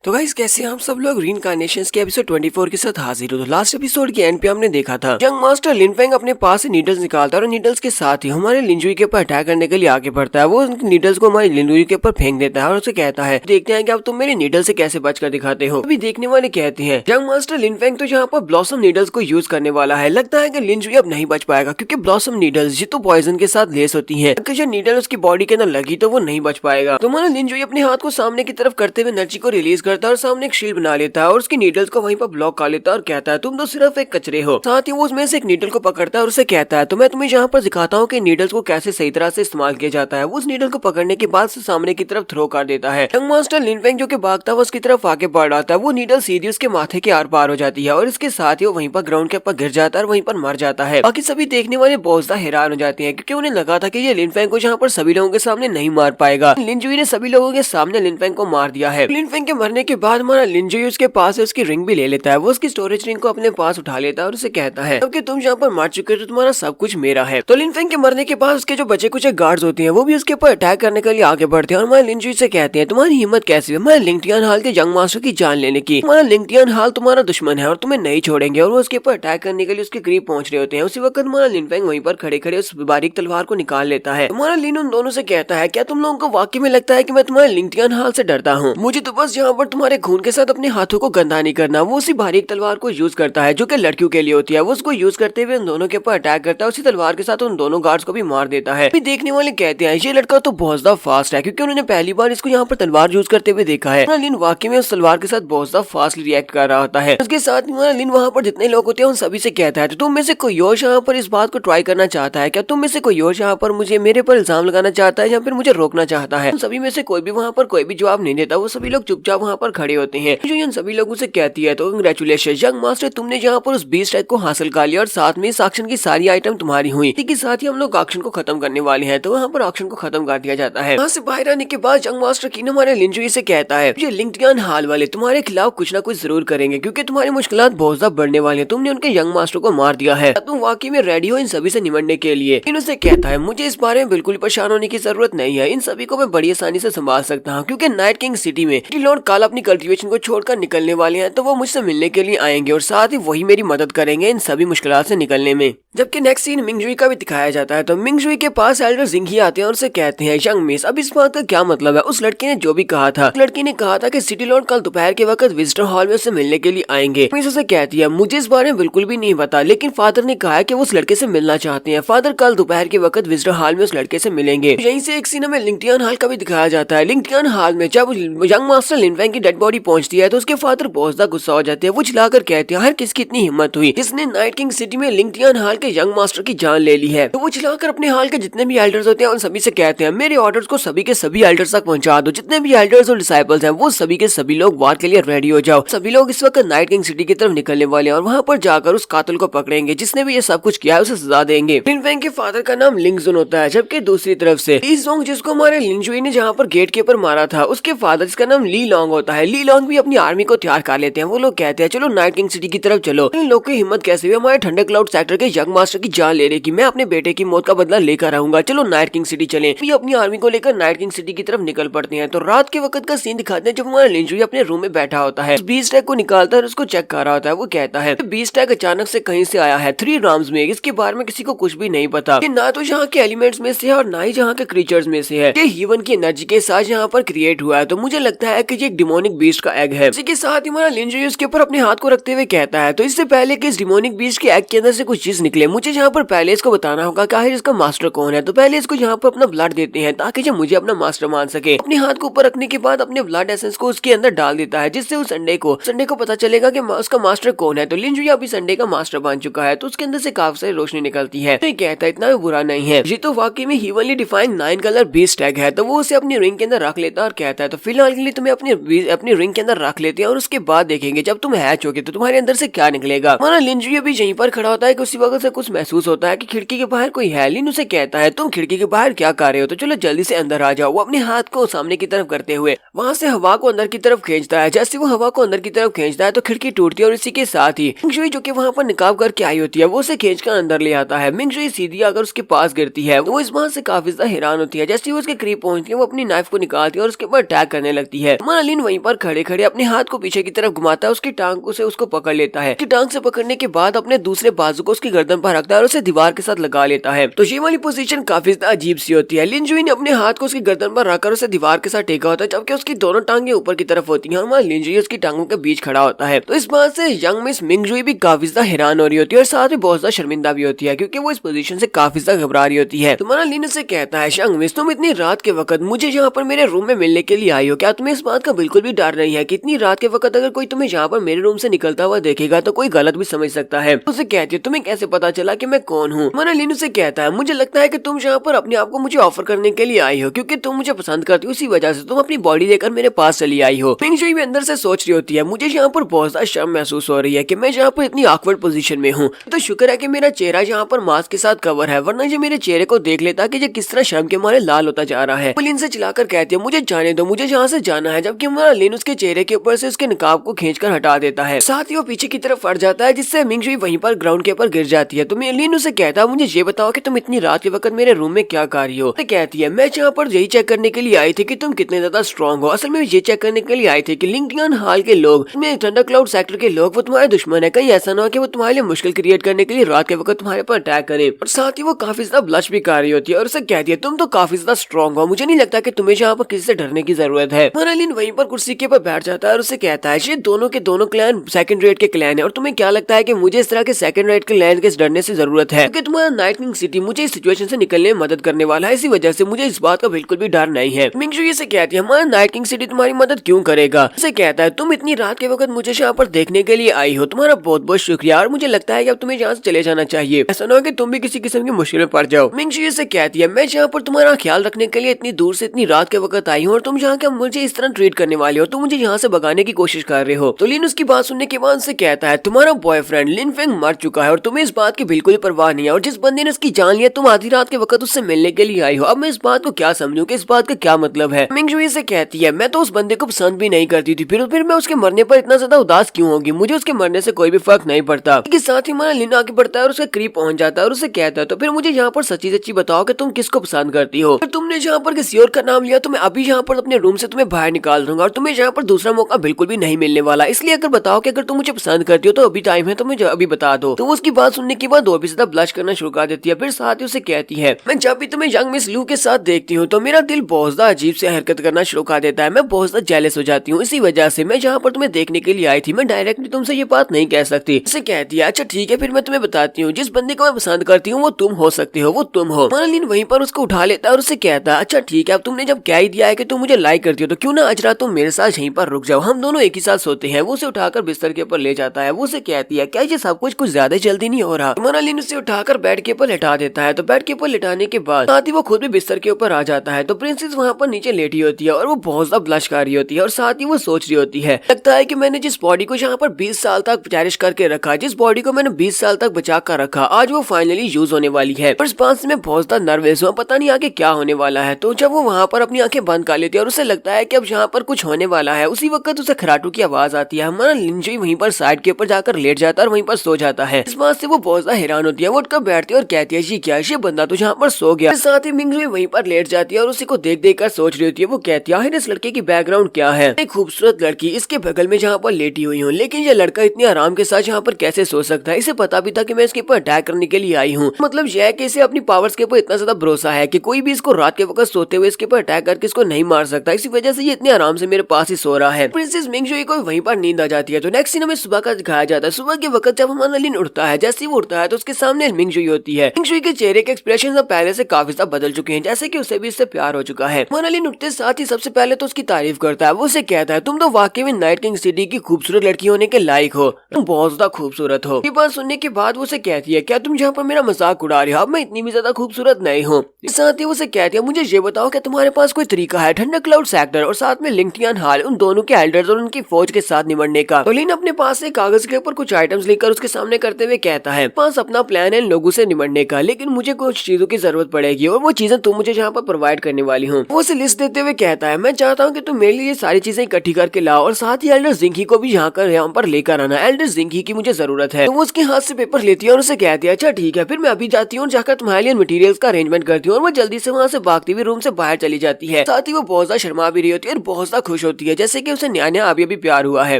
तो गाइस कैसे हम सब लोग रीइंकार्नेशंस के एपिसोड 24 के साथ हाजिर हो। तो लास्ट एपिसोड के एंड पे हमने देखा था यंग मास्टर लिन फेंग अपने पास से नीडल्स निकालता है और नीडल्स के साथ ही हमारे लिंजुई के ऊपर अटैक करने के लिए आगे बढ़ता है। वो नीडल्स को हमारे लिंजुई के ऊपर फेंक देता है और उसे कहता है देखते हैं कि अब तुम मेरे नीडल से कैसे बचकर दिखाते हो। अभी देखने वाले कहते हैं यंग मास्टर लिन फेंग तो यहाँ पर ब्लॉसम नीडल्स को यूज करने वाला है। लगता है कि लिंजुई अब नहीं बच पाएगा क्योंकि ब्लॉसम नीडल्स ये तो पॉइजन के साथ लेस होती है। अगर नीडल उसकी बॉडी के अंदर लगी तो वो नहीं बच पाएगा। तो हमारा लिंजुई अपने हाथ को सामने की तरफ करते हुए एनर्जी को रिलीज करता है और सामने एक शील्ड बना लेता है और उसकी नीडल्स को वहीं पर ब्लॉक कर लेता है और कहता है तुम तो सिर्फ एक कचरे हो। साथ ही वो उसमें से एक नीडल को पकड़ता है और उसे कहता है तो मैं तुम्हें यहाँ पर दिखाता हूँ कि नीडल्स को कैसे सही तरह से इस्तेमाल किया जाता है। वो उस नीडल को पकड़ने के बाद से सामने की तरफ थ्रो कर देता है। यंग मास्टर लिन फेंग जो कि भागता हुआ उसकी तरफ आगे बढ़ रहा था, वो नीडल सीधी उसके माथे के आर पार हो जाती है और इसके साथ ही वो वहीं पर ग्राउंड के ऊपर गिर जाता है और वहीं पर मर जाता है। बाकी सभी देखने वाले बहुत ज्यादा हैरान हो जाते हैं क्योंकि उन्हें लगा था कि ये लिन फेंग को यहाँ पर सभी लोगों के सामने नहीं मार पाएगा। लिंजुई ने सभी लोगों के सामने लिन फेंग को मार दिया है। लिन फेंग के मरने के बाद हमारा लिंजुई उसके पास उसकी रिंग भी ले लेता है। वो उसकी स्टोरेज रिंग को अपने पास उठा लेता है और उसे कहता है अब कि तुम यहाँ पर मार चुके हो तो तुम्हारा सब कुछ मेरा है। तो लिन फेंग के मरने के बाद उसके जो बचे कुछ गार्ड्स होते हैं वो भी उसके ऊपर अटैक करने के लिए आगे बढ़ते हैं और हमारे लिंजुई से कहते हैं तुम्हारी हिम्मत कैसी है हमारे लिंगटियान हाल के यंग मास्टर की जान लेने की। हमारा लिंगटियान हाल तुम्हारा दुश्मन है और तुम्हें नहीं छोड़ेंगे। और वो उसके ऊपर अटैक करने के लिए उसके करीब पहुंच रहे होते हैं। उसी वक्त हमारा लिन फेंग वहीं पर खड़े खड़े उस बारीक तलवार को निकाल लेता है। हमारा लिन उन दोनों से कहता है क्या तुम लोगों को वाकई में लगता है कि मैं तुम्हारे लिंगटियान हाल से डरता हूँ? मुझे तो बस यहाँ पर तुम्हारे खून के साथ अपने हाथों को गंदा नहीं करना। वो उसी बारीक तलवार को यूज करता है जो कि लड़कियों के लिए होती है। वो उसको यूज करते हुए उन दोनों के ऊपर अटैक करता है। उसी तलवार के साथ उन दोनों गार्ड्स को भी मार देता है। देखने वाले कहते हैं ये लड़का तो बहुत ज्यादा फास्ट है क्योंकि उन्होंने पहली बार इसको यहाँ पर तलवार यूज करते हुए देखा है। लिन वाकई में उस तलवार के साथ बहुत ज्यादा फास्ट रिएक्ट कर रहा होता है। उसके साथ लिन वहाँ पर जितने लोग होते हैं उन सभी से कहता है तो तुम में से कोई और यहाँ पर इस बात को ट्राई करना चाहता है क्या? तुम में से कोई और यहाँ पर मुझे मेरे पर इल्जाम लगाना चाहता है या फिर मुझे रोकना चाहता है? सभी में से कोई भी वहाँ पर कोई भी जवाब नहीं देता। वो सभी लोग चुपचाप वहाँ पर खड़े होते हैं। जो इन सभी लोगों से कहती है तो कंग्रेचुलेशन यंग मास्टर, तुमने यहाँ पर उस बीस्ट एग को हासिल कर लिया और साथ में इस ऑक्शन की सारी आइटम तुम्हारी हुई। इसी के साथ ही हम लोग ऑक्शन को खत्म करने वाले हैं। तो वहाँ पर ऑक्शन को खत्म कर दिया जाता है। वहाँ से बाहर आने के बाद यंग मास्टर की हमारे लिंजुई से कहता है ये लिंगटियान हाल वाले तुम्हारे खिलाफ कुछ ना कुछ जरूर करेंगे क्योंकि तुम्हारी मुश्किलात बहुत ज्यादा बढ़ने वाली है। तुमने उनके यंग मास्टर को मार दिया है। तुम वाकई में रेडी हो इन सभी से निमटने के लिए? इनसे कहता है मुझे इस बारे में बिल्कुल परेशान होने की जरूरत नहीं है। इन सभी को मैं बड़ी आसानी से संभाल सकता हूँ क्योंकि नाइट किंग सिटी में लॉर्ड काल अपनी कल्टीवेशन को छोड़कर निकलने वाले हैं। तो वो मुझसे मिलने के लिए आएंगे और साथ ही वही मेरी मदद करेंगे इन सभी मुश्किलात से निकलने में। जबकि नेक्स्ट सीन मिंगजुई का भी दिखाया जाता है। तो मिंगजुई के पास एल्डर जिंगी आते हैं और उसे कहते हैं यंग मिस अब इस बात का क्या मतलब है? उस लड़की ने जो भी कहा था, लड़की ने कहा था कि सिटी लॉर्ड कल दोपहर के वक्त विजिटर हॉल में उससे मिलने के लिए आएंगे। मिस उसे कहती है मुझे इस बारे में बिल्कुल भी नहीं पता, लेकिन फादर ने कहा है कि वो उस लड़के से मिलना चाहते हैं। फादर कल दोपहर के वक्त विजिटर हॉल में उस लड़के से मिलेंगे। यहीं से एक सीन में लिंगटियान हाल का भी दिखाया जाता है। लिंगटियान हाल में जब यंग मास्टर लिन फेंग की डेड बॉडी पहुंचती है तो उसके फादर बहुत ज्यादा गुस्सा हो जाते हैं। वो चिल्लाकर कहते हैं हर किसकी इतनी हिम्मत हुई जिसने नाइट किंग सिटी में लिंगटियान हाल के यंग मास्टर की जान ले ली है? तो वो चिल्लाकर अपने हाल के जितने भी एल्डर्स होते हैं उन सभी से कहते हैं मेरे ऑर्डर्स को सभी के सभी एल्डर्स तक पहुंचा दो। जितने भी एल्डर्स और डिसाइपल्स हैं वो सभी के सभी लोग वार के लिए रेडी हो जाओ। सभी लोग इस वक्त नाइट किंग सिटी की तरफ निकलने वाले हैं और वहाँ पर जाकर उस कातिल को पकड़ेंगे जिसने भी ये सब कुछ किया है, उसे सजा देंगे। लिन फेंग के फादर का नाम लिंगजुन होता है जबकि दूसरी तरफ से ली जोंग जिसको हमारे लिंजुई ने जहाँ पर गेट के ऊपर मारा था उसके फादर जिसका नाम ली लॉन्ग होता है। ली लॉन्ग भी अपनी आर्मी को तैयार कर लेते हैं। वो लोग कहते हैं चलो नाइट किंग सिटी की तरफ चलो। इन लोग की हिम्मत कैसे हुई हमारे ठंडे क्लाउड सेक्टर के यंग मास्टर की जान लेने की? मैं अपने बेटे की मौत का बदला लेकर आऊंगा, चलो नाइट किंग सिटी चलें। ये अपनी आर्मी को लेकर नाइट किंग सिटी की तरफ निकल पड़ते हैं। तो रात के वक्त का सीन दिखाते हैं जब हमारा लिंजुई अपने रूम में बैठा होता है, बीस्ट टैग को निकालता है और उसको चेक कर रहा होता है। वो कहता है बीस्ट टैग अचानक से कहीं से आया है 3 राम्स में, इसके बारे में किसी को कुछ भी नहीं पता। ये ना तो यहाँ के एलिमेंट्स में से है और ना ही यहाँ के क्रीचर्स में से है। ये ह्यूमन की एनर्जी के साथ यहाँ पर क्रिएट हुआ है। तो मुझे लगता है कि ये एक डिमोनिक बीस्ट का एग है। इसी के साथ ही हमारा लिंजुई उसके ऊपर अपने हाथ को रखते हुए कहता है तो इससे पहले कि इस डिमोनिक बीस्ट के एग के अंदर से कुछ चीज निकले मुझे यहाँ पर पहले इसको बताना होगा कि आखिर इसका मास्टर कौन है। तो पहले इसको यहाँ पर अपना ब्लड देते हैं ताकि ये मुझे अपना मास्टर मान सके। अपने हाथ को ऊपर रखने के बाद अपने ब्लड एसेंस को उसके अंदर डाल देता है जिससे उस संडे को पता चलेगा कि उसका मास्टर कौन है। तो लिंजुई अभी संडे का मास्टर बन चुका है। तो उसके अंदर से काफी सारी रोशनी निकलती है। तो ये कहता है इतना भी बुरा नहीं है, ये तो वाकई में humanly defined 9 colour beast tag है। तो वो उसे अपनी रिंग के अंदर रख लेता है और कहता है तो फिलहाल के लिए तुम्हें अपनी रिंग के अंदर रख लेते हैं और उसके बाद देखेंगे जब तुम हैच होगे तो तुम्हारे अंदर से क्या निकलेगा। हमारा लिंजुई अभी यहीं पर खड़ा होता है कि उसी वक्त से कुछ महसूस होता है कि खिड़की के बाहर कोई है। लिन उसे कहता है तुम खिड़की के बाहर क्या कर रहे हो? तो चलो जल्दी से अंदर आ जाओ। वो अपने हाथ को सामने की तरफ करते हुए वहाँ से हवा को अंदर की तरफ खींचता है। जैसे वो हवा को अंदर की तरफ खींचता है तो खिड़की टूटती है और इसी के साथ ही मिंगजुई जो कि वहाँ पर निकाब करके आई होती है वो उसे खींचकर अंदर ले आता है। मिंगजुई सीधी आकर उसके पास गिरती है। वो इस बात से काफी ज्यादा हैरान होती है। जैसे वो उसके करीब पहुंचती है वो अपनी नाइफ को निकालती है और उसके ऊपर अटैक करने लगती है। हमारा लिन वहीं पर खड़े खड़े अपने हाथ को पीछे की तरफ घुमाता है, उसकी टांग से उसको पकड़ लेता है। टांग से पकड़ने के बाद अपने दूसरे बाजू को उसकी गर्दन पर रखता है और उसे दीवार के साथ लगा लेता है। तो ये वाली पोजीशन काफी अजीब सी होती है। लिन जुई ने अपने हाथ को उसकी गर्दन पर रखकर उसे दीवार के साथ टेका होता है, जबकि उसकी दोनों टांगे ऊपर की तरफ होती हैं और वहाँ लिन जुई उसकी टांगों के बीच खड़ा होता है। तो इस बात से यंग मिस मिंग जुई भी काफी हैरान हो रही होती है और साथ में बहुत ज्यादा शर्मिंदा भी होती है, क्योंकि वो इस पोजीशन से काफी ज्यादा घबरा रही होती है। तुम्हारा लिन से कहता है, यंग मिस तुम इतनी रात के वक्त मुझे यहाँ पर मेरे रूम में मिलने के लिए आई हो, क्या तुम्हें इस बात का बिल्कुल भी डर नहीं है कि इतनी रात के वक्त अगर कोई तुम्हें यहाँ पर मेरे रूम से निकलता हुआ देखेगा तो कोई गलत भी समझ सकता है। उसे कहती है, तुम्हें कैसे पता चला कि मैं कौन हूँ? तुम्हारा लिन से कहता है, मुझे लगता है कि तुम यहाँ पर अपने आप को मुझे ऑफर करने के लिए आई हो, क्योंकि तुम मुझे पसंद करती हो, इसी वजह से तुम अपनी बॉडी लेकर मेरे पास चली आई हो। मिंग जुई भी अंदर से सोच रही होती है, मुझे यहाँ पर बहुत ज्यादा शर्म महसूस हो रही है कि मैं यहाँ पर इतनी ऑकवर्ड पोजीशन में हूँ। तो शुक्र है कि मेरा चेहरा यहाँ पर मास्क के साथ कवर है, वरना ये मेरे चेहरे को देख लेता कि ये किस तरह शर्म के मारे लाल होता जा रहा है। वो लिन से चिल्लाकर कहती है, मुझे जाने दो, मुझे यहाँ से जाना है। जबकि हमारा लिन उसके चेहरे के ऊपर से उसके नकाब को खींचकर हटा देता है, साथ ही वो पीछे की तरफ फट जाता है, जिससे मिंग जुई वहीं पर ग्राउंड के ऊपर गिर जाती है। तो लिन उसे कहता है, मुझे ये बताओ कि तुम इतनी रात के वक्त मेरे रूम में क्या कर रही हो? कहती है, मैं यहाँ पर यही चेक करने के लिए आई थी कि तुम कितने ज्यादा स्ट्रॉन्ग हो। असल में ये चेक करने के लिए आई थी कि लिंगटियन हाल के लोग, थंडर क्लाउड सेक्टर के लोग, वो तुम्हारे दुश्मन है। कहीं ऐसा ना हो कि वो तुम्हारे लिए मुश्किल क्रिएट करने के लिए रात के वक्त तुम्हारे पर अटैक करे। और साथ ही वो काफी ज्यादा ब्लश भी कर रही होती है और उसे कहती है, तुम तो काफी ज्यादा स्ट्रॉन्ग हो, मुझे नहीं लगता कि तुम्हें यहाँ पर किसी से डरने की जरूरत है। मरालिन वहीं पर कुर्सी के ऊपर बैठ जाता है और उसे कहता है, ये दोनों के दोनों क्लैन सेकंड रेट के क्लैन है और तुम्हें क्या लगता है कि मुझे इस तरह के सेकंड रेट के क्लैन के डरने से जरूरत है? क्योंकि तुम्हारा नाइट किंग सिटी मुझे इस सिचुएशन से निकलने में मदद करने वाला है, इसी वजह से मुझे इस बात का बिल्कुल भी डर नहीं है। मिंग जुई से कहती है, हमारा नाइट किंग सिटी तुम्हारी मदद क्यों करेगा? उसे कहता है, तुम इतनी रात के वक्त मुझे यहाँ पर देखने के लिए आई हो, तुम्हारा बहुत बहुत शुक्रिया, और मुझे लगता है कि अब तुम्हें यहाँ से चले जाना चाहिए, ऐसा ना हो कि तुम भी किसी किस्म की मुश्किल में पड़ जाओ। मिंग जुई से कहती है, मैं यहाँ पर तुम्हारा ख्याल रखने के लिए इतनी दूर से इतनी रात के वक्त आई हूँ और तुम यहाँ के मुझे इस तरह ट्रीट करने वाले हो, तुम मुझे यहाँ से भगाने की कोशिश कर रहे हो। तो लिन उसकी बात सुनने के बाद से कहता है, तुम्हारा बॉयफ्रेंड लिन फेंग मर चुका है और तुम्हें इस बात की बिल्कुल परवाह नहीं है, और जिस बंदे ने उसकी जान लिया तुम आधी रात के वक्त उससे मिलने के लिए आई हो। अब मैं इस बात को क्या समझूं कि इस बात का क्या मतलब है? मिंग जुई से कहती है, मैं तो उस बंदे को पसंद भी नहीं करती थी, फिर मैं उसके मरने पर इतना ज्यादा उदास क्यों होगी? मुझे उसके मरने से कोई भी फर्क नहीं पड़ता। इसके साथ ही हमारा लिन आगे बढ़ता है और उसके करीब पहुंच जाता है और उसे कहता है, तो फिर मुझे यहाँ पर सच्ची सच्ची बताओ कि तुम किसको पसंद करती हो? फिर तुमने यहाँ पर किसी और का नाम लिया तो मैं अभी यहाँ पर अपने रूम से तुम्हें बाहर निकाल दूंगा और तुम्हें यहाँ पर दूसरा मौका बिल्कुल भी नहीं मिलने वाला। इसलिए अगर बताओ कि अगर तुम मुझे पसंद करती हो तो अभी टाइम है, तो मुझे अभी बता दो। तो उसकी बात सुनने के बाद और भी ज्यादा ब्लश करना शुरू कर देती है। फिर साथ ही उसे कहती है, मैं जब भी तुम्हें यंग मिस लू के साथ देखती हूँ तो मेरा दिल बहुत ज्यादा अजीब से हरकत करना शुरू कर देता है, मैं बहुत ज्यादा जेलस हो जाती हूँ। इसी वजह से मैं यहाँ पर तुम्हें देखने के लिए आई थी, मैं डायरेक्टली तुमसे ये बात नहीं कह सकती। उसे कहती है, अच्छा ठीक है, फिर मैं तुम्हें बताती हूँ, जिस बंदे को मैं पसंद करती हूँ वो तुम हो सकते हो, वो तुम हो। मार्लिन वहीं पर उसको उठा लेता है और उसे कहता है, अच्छा ठीक है, अब तुमने जब कह ही दिया है कि तुम मुझे लाइक करती हो तो क्यों ना आज रात तुम मेरे साथ यहीं पर रुक जाओ, हम दोनों एक ही साथ सोते हैं। वो उसे उठाकर बिस्तर के ऊपर ले जाता है। वो उसे कहती है, क्या ये सब कुछ ज्यादा जल्दी नहीं हो रहा? मार्लिन उसे उठाकर बेड के ऊपर लिटा देता है। तो बेड के ऊपर लिटाने के बाद साथ ही वो खुद भी बिस्तर के ऊपर आ जाता है। तो प्रिंसेस वहाँ पर नीचे लेटी होती है और वो बहुत ज्यादा ब्लश कर रही होती है और साथ ही वो सोच रही होती है, लगता है कि मैंने जिस बॉडी को यहाँ पर 20 साल तक चेरिश करके रखा, जिस बॉडी को मैंने 20 साल तक बचा कर रखा, आज वो फाइनली यूज होने वाली है। पर इस बात से मैं बहुत ज्यादा नर्वस हूँ, पता नहीं आगे क्या होने वाला है। तो जब वो वहाँ पर अपनी आंखें बंद कर लेती है और उसे लगता है कि अब यहाँ पर कुछ होने वाला है, उसी वक्त उसे खराटू की आवाज आती है। हमारा लिन जुई वहीं पर साइड के ऊपर जाकर लेट जाता है और वहीं पर सो जाता है। इस बात से वो बहुत ज्यादा हैरान होती है। वो उठकर बैठती है और कहती है, ये क्या, ये बंदा तो यहाँ पर सो गया। साथ ही मिंग जुई वहीं पर लेट जाती है और उसी को देख देख कर सोच रही होती है। वो कहती है, इस लड़के की बैकग्राउंड क्या है? एक खूबसूरत लड़की इसके बगल में जहाँ पर लेटी हुई हूँ, लेकिन ये लड़का इतने आराम के साथ यहाँ पर कैसे सो सकता है? इसे पता भी था कि मैं इसके ऊपर अटैक करने के लिए आई हूँ। मतलब यह है कि इसे अपनी पावर्स के ऊपर इतना ज्यादा भरोसा है कि कोई भी इसको रात के वक्त सोते हुए इसके ऊपर अटैक करके इसको नहीं मार सकता। इसी वजह से ये इतने आराम से मेरे पास ही सो रहा है। प्रिंसेस मिंग जुई को वहीं पर नींद आ जाती है। तो नेक्स्ट सीन हमें सुबह का दिखाया जाता है। सुबह के वक्त जब हमारा लिन उठता है, जैसे ही वो उठता है तो उसके सामने मिंग जुई होती है। मिंग जुई के चेहरे के एक्सप्रेशन अब पहले से काफी ज्यादा बदल चुके हैं, जैसे कि उसे भी इससे प्यार हो चुका है। हमारा लिन उठते साथ ही सबसे पहले तो उसकी तारीफ करता है। वो उसे कहता है, तुम तो वाकई में नाइट किंग सिटी की खूबसूरत लड़की होने के लायक हो, तुम बहुत ज्यादा खूबसूरत हो। ये बात सुनने के बाद वो उसे कहती है, क्या तुम यहाँ पर मेरा मजाक उड़ा रहे हो? अब मैं इतनी भी ज्यादा खूबसूरत नहीं हूँ। साथ ही वो उसे कहती है, मुझे ये बताओ कि तुम्हारे पास कोई तरीका है थंडर क्लाउड सेक्टर और साथ में लिंगटियन हाल, उन दोनों के एल्डर्स और उनकी फौज के साथ निपटने का? तो लिन अपने पास से कागज के ऊपर कुछ आइटम्स लेकर उसके सामने करते हुए कहता है, पास अपना प्लान है इन लोगों से निपटने का, लेकिन मुझे कुछ चीजों की जरूरत पड़ेगी और वो चीजें तुम मुझे यहाँ पर प्रोवाइड करने वाली हूँ। वो उसे लिस्ट देते हुए कहता है, मैं चाहता हूँ कि तुम मेरे लिए सारी चीजें इकट्ठी करके लाओ और साथ ही एल्डर जिंकी को भी यहाँ पर लेकर आना। एल्डर जिंकी की मुझे जरूरत है। तो वो उसके हाथ से पेपर लेती है और उसे कहती है, अच्छा ठीक है, फिर मैं अभी जाती हूँ, जाकर तुम्हारे लिए मटेरियल्स का अरेंजमेंट करती हूँ। और वो जल्दी से वहाँ से भागती हुई रूम से बाहर चली जाती है। साथ ही वो बहुत ज्यादा शर्मा भी रही होती है और बहुत ज्यादा खुश खुश होती है जैसे कि उसे नया नया अभी प्यार हुआ है।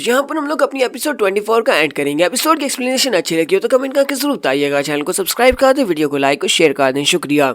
यहाँ पर हम लोग अपनी एपिसोड 24 का एंड करेंगे। एपिसोड की एक्सप्लेनेशन अच्छी लगी हो तो कमेंट करके जरूर बताइएगा। चैनल को सब्सक्राइब कर दे, वीडियो को लाइक और शेयर कर दें। शुक्रिया।